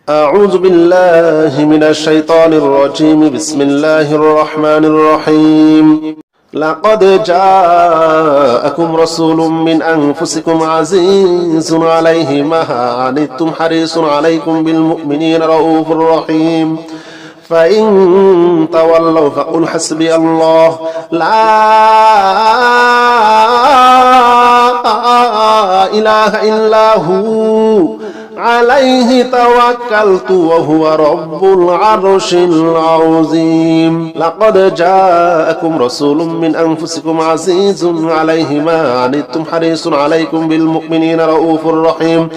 أعوذ بالله من الشيطان الرجيم. بسم الله الرحمن الرحيم. لقد جاءكم رسول من أنفسكم عزيز عليه ما عنتم حريص عليكم بالمؤمنين رؤوف رحيم. فإن تولوا فقل حسبي الله لا إله إلا هو عليه توكلت وهو رب العرش العظيم. لقد جاءكم رسول من أنفسكم عزيز عليه ما عنتم حريص عليكم بالمؤمنين رؤوف رحيم.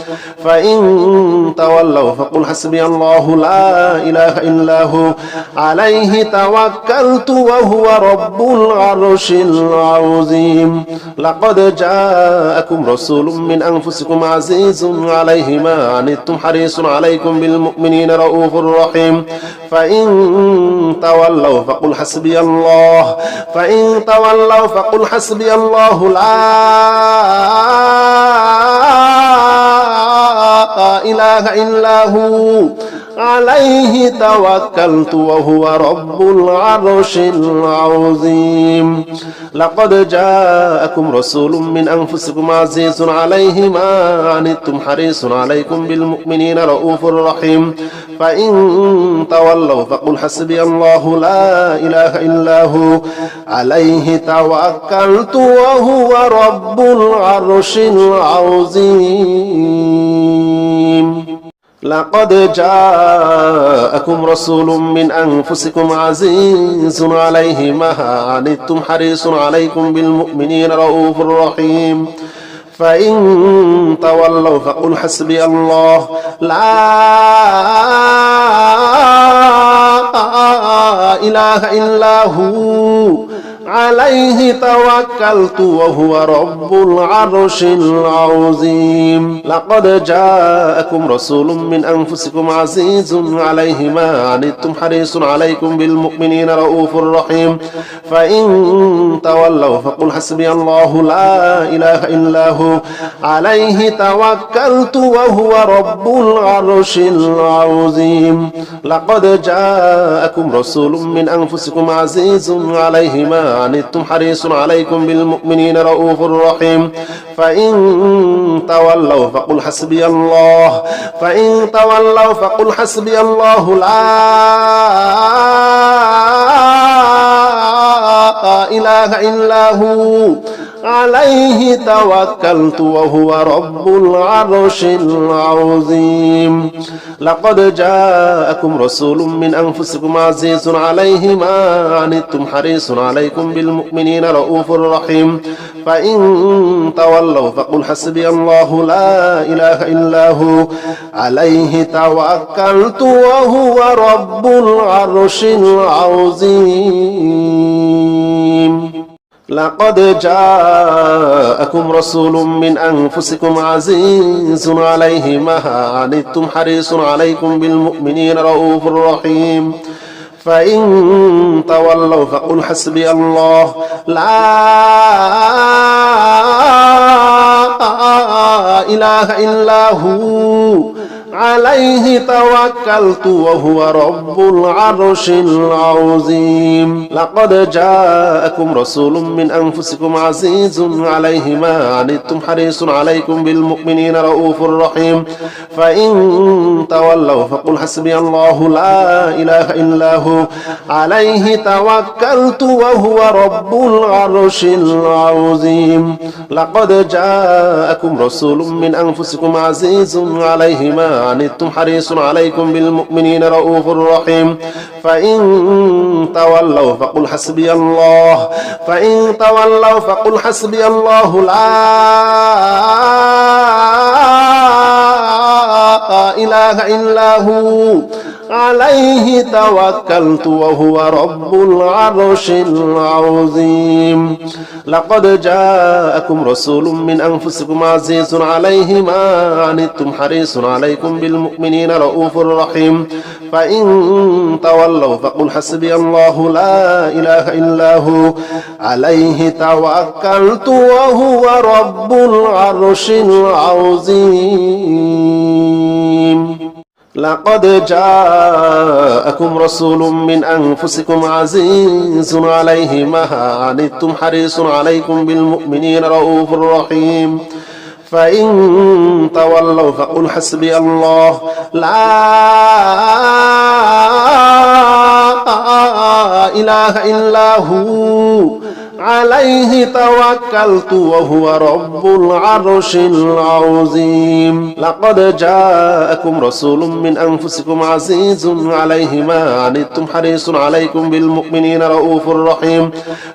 فإن تولوا فقل حسبي الله لا إله إلا هو عليه توكلت وهو رب العرش العظيم. لقد جاءكم رسول من أنفسكم عزيز عليه ما عنتم حريص عليكم بالمؤمنين رؤوف رحيم. فإن تولوا فقل حسبي الله لا إله إلا هو عليه توكلت وهو رب العرش العظيم. لقد جاءكم رسول من أنفسكم عزيز عليه ما عنتم حريص عليكم بالمؤمنين رؤوف رحيم. فإن تولوا فقل حسبي الله لا إله إلا هو عليه توكلت وهو رب العرش العظيم. لقد جاءكم رسول من أنفسكم عزيز عليه ما عنتم حريص عليكم بالمؤمنين رؤوف رحيم. فإن تولوا فقل حسبي الله لا إله إلا هو عليه توكلت وهو رب العرش العظيم. لقد جاءكم رسول من أنفسكم عزيز عليه ما عنتم حريص عليكم بالمؤمنين رؤوف رحيم. فإن تولوا فقل حسبي الله لا إله إلا هو عليه توكلت وهو رب العرش العظيم. لقد جاءكم رسول من أنفسكم عزيز عليه ما عنتم حريص عليكم بالمؤمنين رؤوف رحيم. فإن تولوا فقل حسبي الله لا إله إلا هو عليه توكلت وهو رب العرش العظيم. لقد جاءكم رسول من أنفسكم عزيز عليه ما عنتم حريص عليكم بالمؤمنين رؤوف رحيم. فإن تولوا فقل حسبي الله لا إله إلا هو عليه توكلت وهو رب العرش العظيم. لقد جاءكم رسول من أنفسكم عزيز عليه ما عنتم حريص عليكم بالمؤمنين رؤوف رحيم. فإن تولوا فقل حسبي الله لا إله إلا هو عليه توكلت وهو رب العرش العظيم. لقد جاءكم رسول من أنفسكم عزيز عليه ما عنتم حريص عليكم بالمؤمنين رؤوف رحيم. فإن تولوا فقل حسبي الله لا إله إلا هو عليه توكلت وهو رب العرش العظيم. لقد جاءكم رسول من أنفسكم عزيز عليه ما عنتم حريص عليكم بالمؤمنين رؤوف رحيم. فإن تولوا فقل حسبي الله لا إله إلا هو عليه توكلت وهو رب العرش العظيم. لقد جاءكم رسول من أنفسكم عزيز عليه ما عنتم حريص عليكم بالمؤمنين رؤوف رحيم. فإن تولوا فقل حسبي الله لا إله إلا هو عليه توكلت وهو رب العرش العظيم. لقد جاءكم رسول من أنفسكم عزيز عليه ما عنتم حريص عليكم بالمؤمنين رؤوف رحيم فإن تولوا فقل حسبي الله لا إله إلا هو عليه توكلت وهو رب العرش العظيم لقد جاءكم رسول من أنفسكم عزيز عليه ما عنتم حريص عليكم بالمؤمنين رؤوف رحيم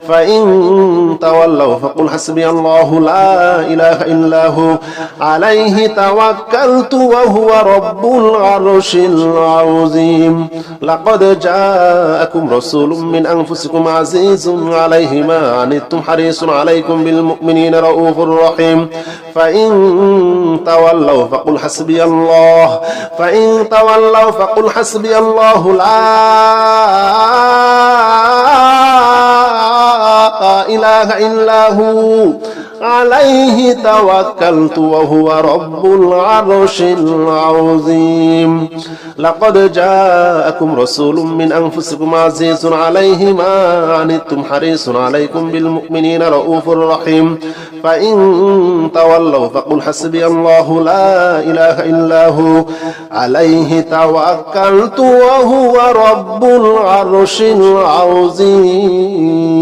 فإن تولوا فقل حسبي الله لا إله إلا هو عليه توكلت وهو رب العرش العظيم لقد جاءكم رسول من أنفسكم عزيز عليه ما عنتم حريص عليكم بالمؤمنين رؤوف رحيم فإن تولوا فقل حسبي الله لا إله إلا هو عليه توكلت وهو رب العرش العظيم لقد جاءكم رسول من أنفسكم عزيز عليه ما عنتم حريص عليكم بالمؤمنين رؤوف رحيم فإن تولوا فقل حسبي الله لا إله إلا هو عليه توكلت وهو رب العرش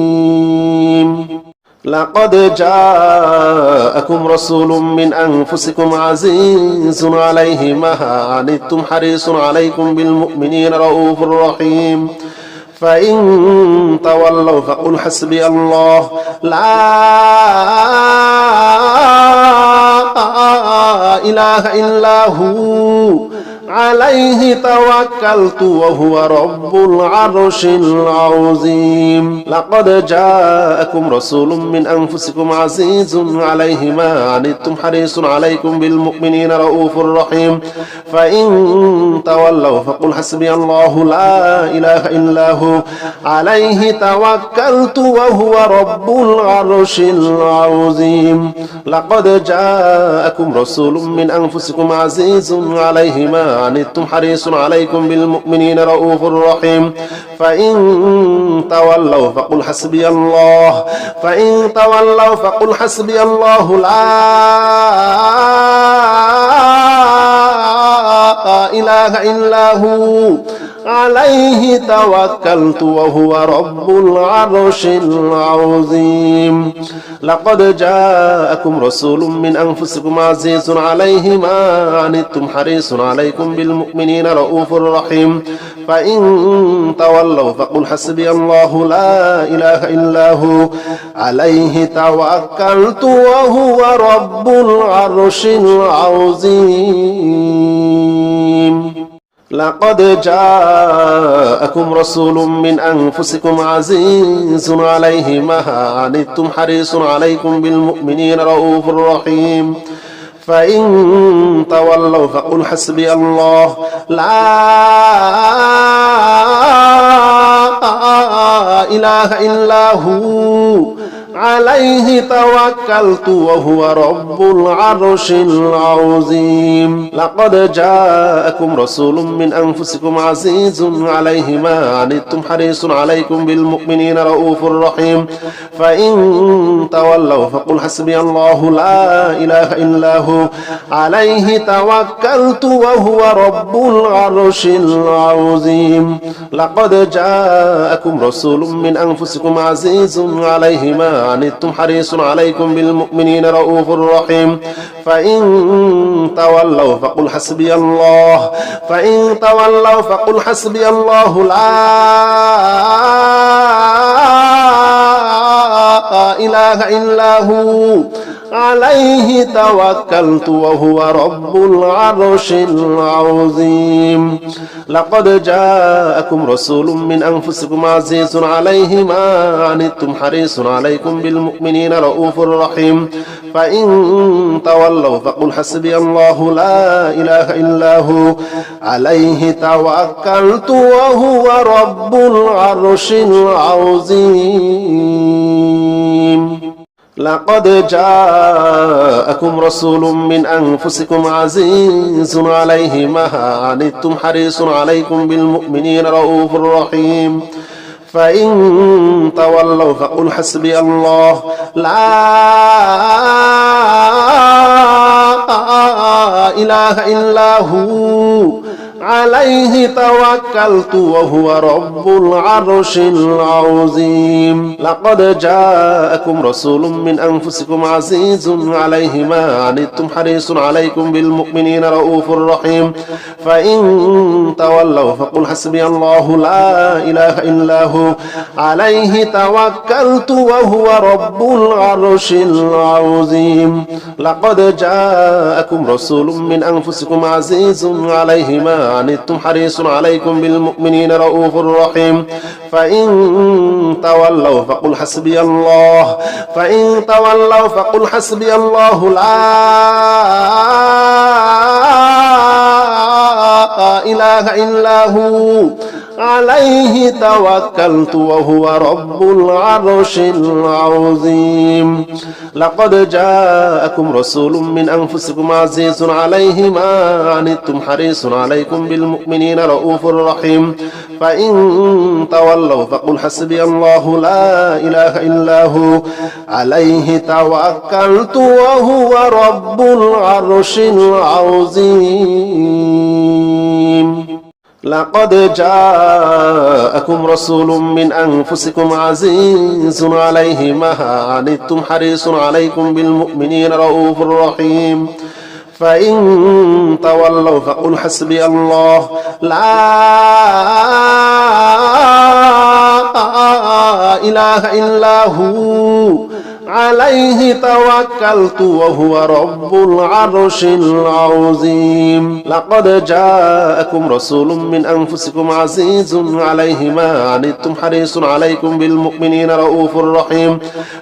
العظيم لقد جاءكم رسول من أنفسكم عزيز عليه ما عنتم حريص عليكم بالمؤمنين رؤوف رحيم فإن تولوا فقل حسبي الله لا إله إلا هو عليه توكلت وهو رب العرش العظيم لقد جاءكم رسول من أنفسكم عزيز عليه ما عنتم حريص عليكم بالمؤمنين رؤوف رحيم فإن تولوا فقل حسبي الله لا إله إلا هو عليه توكلت وهو رب العرش العظيم لقد جاءكم رسول من أنفسكم عزيز عليه ما عنتم حريص عليكم بالمؤمنين رؤوف رحيم فإن تولوا فقل حسبي الله لا إله إلا هو عليه توكلت وهو رب العرش العظيم لقد جاءكم رسول من أنفسكم عزيز عليه ما عنتم حريص عليكم بالمؤمنين رؤوف رحيم فإن تولوا فقل حسبي الله لا إله إلا هو عليه توكلت وهو رب العرش العظيم لقد جاءكم رسول من أنفسكم عزيز عليه ما عنتم حريص عليكم بالمؤمنين رؤوف رحيم فإن تولوا فقل حسبي الله لا إله إلا هو عليه توكلت وهو رب العرش العظيم لقد جاءكم رسول من أنفسكم عزيز عليه ما عنتم حريص عليكم بالمؤمنين رؤوف رحيم فإن تولوا فقل حسبي الله لا إله إلا هو عليه توكلت وهو رب العرش العظيم لقد جاءكم رسول من أنفسكم عزيز عليه ما عنتم حريص عليكم بالمؤمنين رؤوف رحيم فإن تولوا فقل حسبي الله لا إله إلا هو عليه توكلت وهو رب العرش العظيم لقد جاءكم رسول من أنفسكم عزيز عليه ما عنتم حريص عليكم بالمؤمنين رؤوف رحيم فإن تولوا فقل حسبي الله لا إله إلا هو عليه توكلت وهو رب العرش العظيم لقد جاءكم رسول من أنفسكم عزيز عليه ما عنتم حريص عليكم بالمؤمنين رؤوف رحيم فإن تولوا فقل حسبي الله لا إله إلا هو عليه توكلت وهو رب العرش العظيم لقد جاءكم رسول من أنفسكم عزيز عليه ما عنتم حريص عليكم بالمؤمنين رؤوف رحيم فإن تولوا فقل حسبي الله لا إله إلا هو عليه توكلت وهو رب العرش العظيم لقد جاءكم رسول من أنفسكم عزيز عليه ما عنتم حريص عليكم بالمؤمنين رؤوف رحيم فإن تولوا فقل حسبي الله لا إله إلا هو عليه توكلت وهو رب العرش العظيم لقد جاءكم رسول من أنفسكم عزيز عليه ما عنتم حريص عليكم بالمؤمنين رؤوف رحيم فإن تولوا فقل حسبي الله لا إله إلا هو عليه توكلت وهو رب العرش العظيم لقد جاءكم رسول من أنفسكم عزيز عليه ما عنتم حريص عليكم بالمؤمنين رؤوف رحيم فإن تولوا فقل حسبي الله لا إله إلا هو عليه توكلت وهو رب العرش العظيم لقد جاءكم رسول من أنفسكم عزيز عليه ما عنتم حريص عليكم بالمؤمنين رؤوف رحيم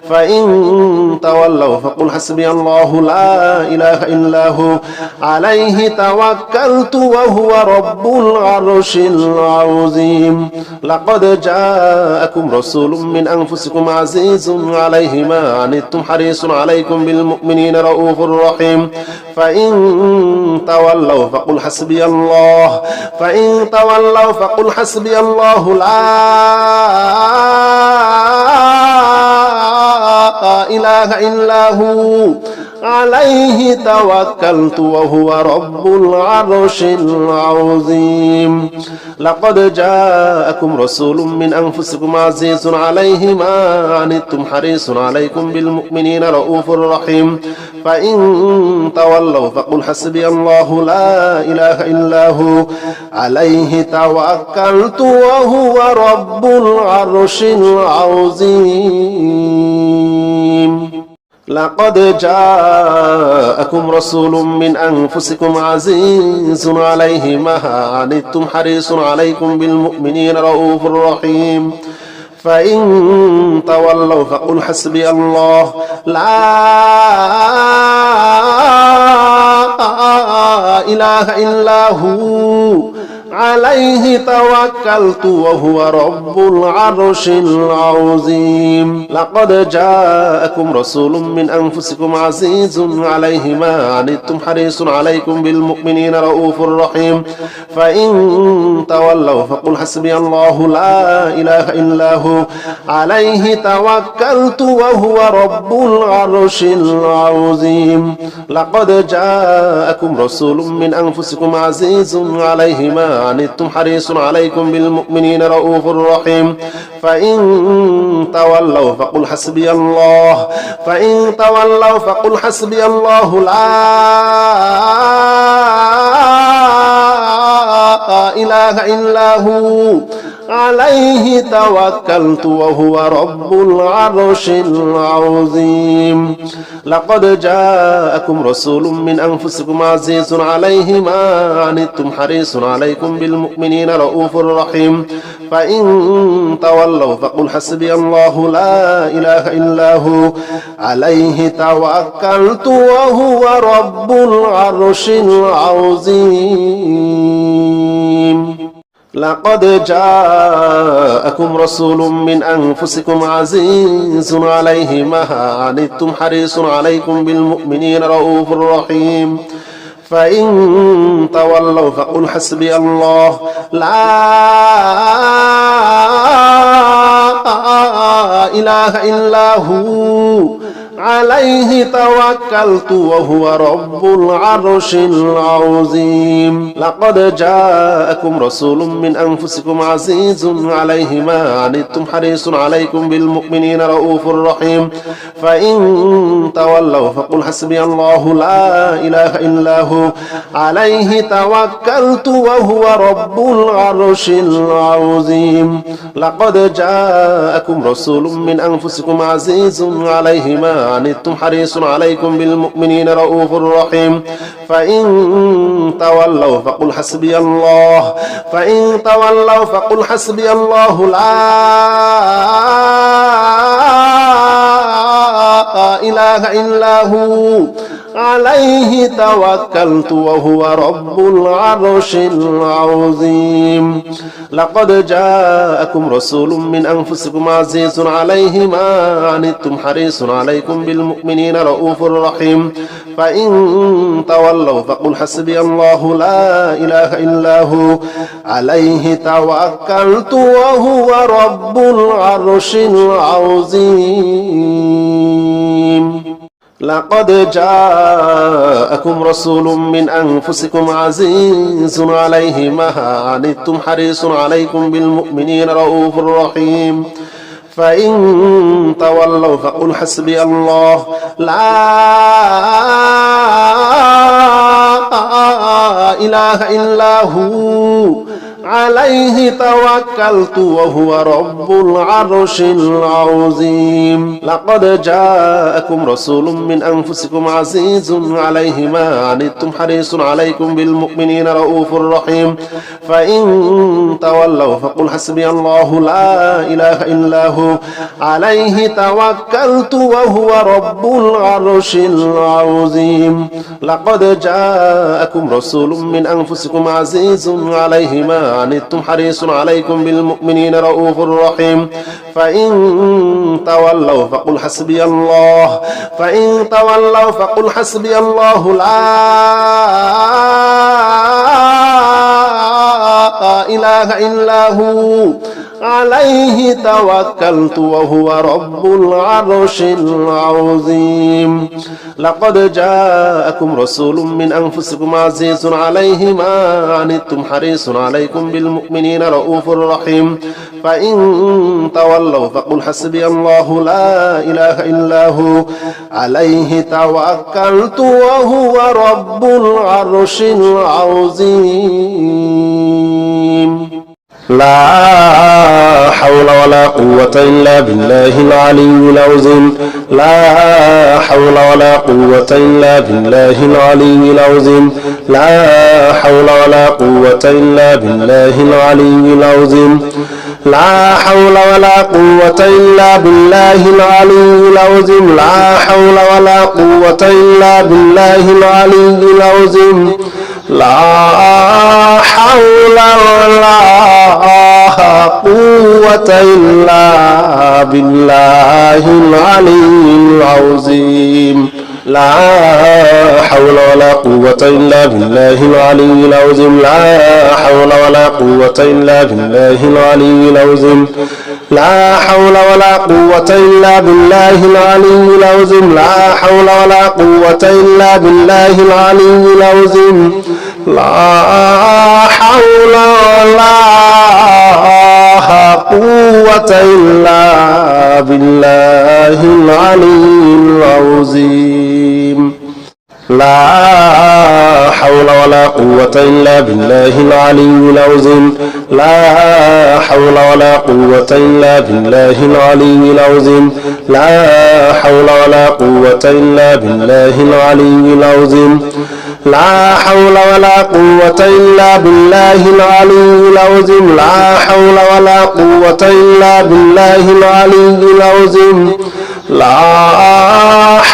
فإن تولوا فقل حسبي الله لا إله إلا هو عليه توكلت وهو رب العرش العظيم لقد جاءكم رسول من أنفسكم عزيز عليه ما عنتم حريص عليكم بالمؤمنين رؤوف رحيم فإن تولوا فقل حسبي الله لا إله إلا هو عليه توكلت وهو رب العرش العظيم لقد جاءكم رسول من أنفسكم عزيز عليه ما عنتم حريص عليكم بالمؤمنين رؤوف رحيم فإن تولوا فقل حسبي الله لا إله إلا هو عليه توكلت وهو رب العرش العظيم لقد جاءكم رسول من أنفسكم عزيز عليه ما عنتم حريص عليكم بالمؤمنين رؤوف رحيم فإن تولوا فقل حسبي الله لا إله إلا هو عليه توكلت وهو رب العرش العظيم لقد جاءكم رسول من أنفسكم عزيز عليه ما عنتم حريص عليكم بالمؤمنين رؤوف رحيم فإن تولوا فقل حسبي الله لا إله إلا هو عليه توكلت وهو رب العرش العظيم لقد جاءكم رسول من أنفسكم عزيز عليه ما عنتم حريص عليكم بالمؤمنين رؤوف رحيم فإن تولوا فقل حسبي الله لا إله إلا هو عليه توكلت وهو رب العرش العظيم لقد جاءكم رسول من أنفسكم عزيز عليه ما عنتم حريص عليكم بالمؤمنين رؤوف رحيم فإن تولوا فقل حسبي الله لا إله إلا هو عليه توكلت وهو رب العرش العظيم لقد جاءكم رسول من أنفسكم عزيز عليه ما عنتم حريص عليكم بالمؤمنين رؤوف رحيم فإن تولوا فقل حسبي الله لا إله إلا هو عليه توكلت وهو رب العرش العظيم لقد جاءكم رسول من أنفسكم عزيز عليه ما عنتم حريص عليكم بالمؤمنين رؤوف رحيم فإن تولوا فقل حسبي الله لا إله إلا هو عليه توكلت وهو رب العرش العظيم لقد جاءكم رسول من أنفسكم عزيز عليه ما عنتم حريص عليكم بالمؤمنين رؤوف رحيم فإن تولوا فقل حسبي الله فقل حسبي الله لا إله إلا هو عليه توكلت وهو رب العرش العظيم لقد جاءكم رسول من أنفسكم عزيز عليه ما عنتم حريص عليكم بالمؤمنين رؤوف رحيم فإن تولوا فقل حسبي الله لا إله إلا هو عليه توكلت وهو رب العرش العظيم لقد جاءكم رسول من أنفسكم عزيز عليه ما عنتم حريص عليكم بالمؤمنين رؤوف رحيم فإن تولوا فقل حسبي الله لا إله إلا هو عليه توكلت وهو رب العرش العظيم لقد جاءكم رسول من أنفسكم عزيز عليه ما عنتم حريص عليكم بالمؤمنين رؤوف رحيم فإن تولوا فقل حسبي الله لا إله إلا هو عليه توكلت وهو رب العرش العظيم لقد جاءكم رسول من أنفسكم عزيز عليه ما عنتم حريص عليكم بالمؤمنين رؤوف رحيم فإن تولوا فقل حسبي الله فقل حسبي الله لا إله إلا هو عليه توكلت وهو رب العرش العظيم لقد جاءكم رسول من أنفسكم عزيز عليه ما عنتم حريص عليكم بالمؤمنين رؤوف رحيم فإن تولوا فقل حسبي الله لا إله إلا هو عليه توكلت وهو رب العرش العظيم لا حول ولا قوة إلا بالله العلي العظيم لا حول ولا قوة إلا بالله العلي العظيم لا حول ولا قوة إلا بالله العلي العظيم لا حول ولا قوة إلا بالله العلي العظيم لا حول ولا قوة إلا بالله العلي العظيم لا حول ولا قوة إلا بالله العلي العظيم لا حول ولا قوة إلا بالله العلي العظيم لا حول ولا قوة إلا بالله العلي العظيم لا حول ولا قوة إلا بالله العلي العظيم لا حول ولا قوة إلا بالله العلي العظيم لا حول ولا قوة إلا بالله العلي العظيم لا حول ولا قوة إلا بالله العلي العظيم لا حول ولا قوة إلا بالله العلي العظيم لا حول ولا قوة إلا بالله العلي العظيم لا حول ولا قوة إلا بالله العلي العظيم لا حول ولا قوة إلا بالله العلي العظيم لا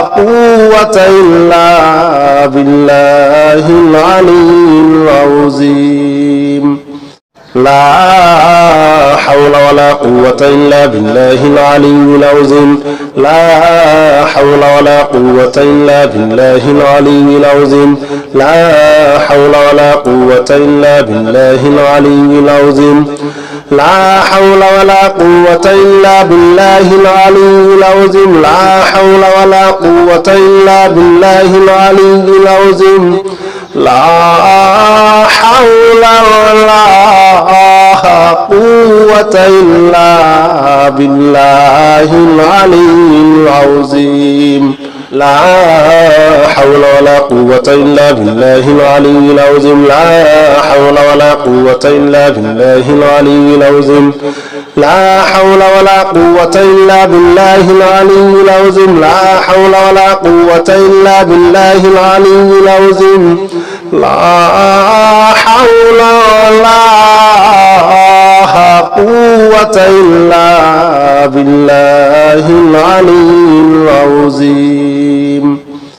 قوة إلا بالله العلي العظيم لا حول ولا قوة إلا بالله العلي العظيم لا حول ولا قوة إلا بالله العلي العظيم لا حول ولا قوة إلا بالله العلي العظيم لا حول ولا قوة إلا بالله العلي العظيم لا حول ولا قوة إلا بالله العلي العظيم لا حول ولا قوة إلا بالله العلي العظيم لا حول ولا قوة إلا بالله العلي العظيم لا حول ولا قوة إلا بالله العلي العظيم لا حول ولا قوة إلا بالله العلي العظيم لا حول ولا قوة إلا بالله العلي العظيم لا حول ولا قوة إلا بالله العلي العظيم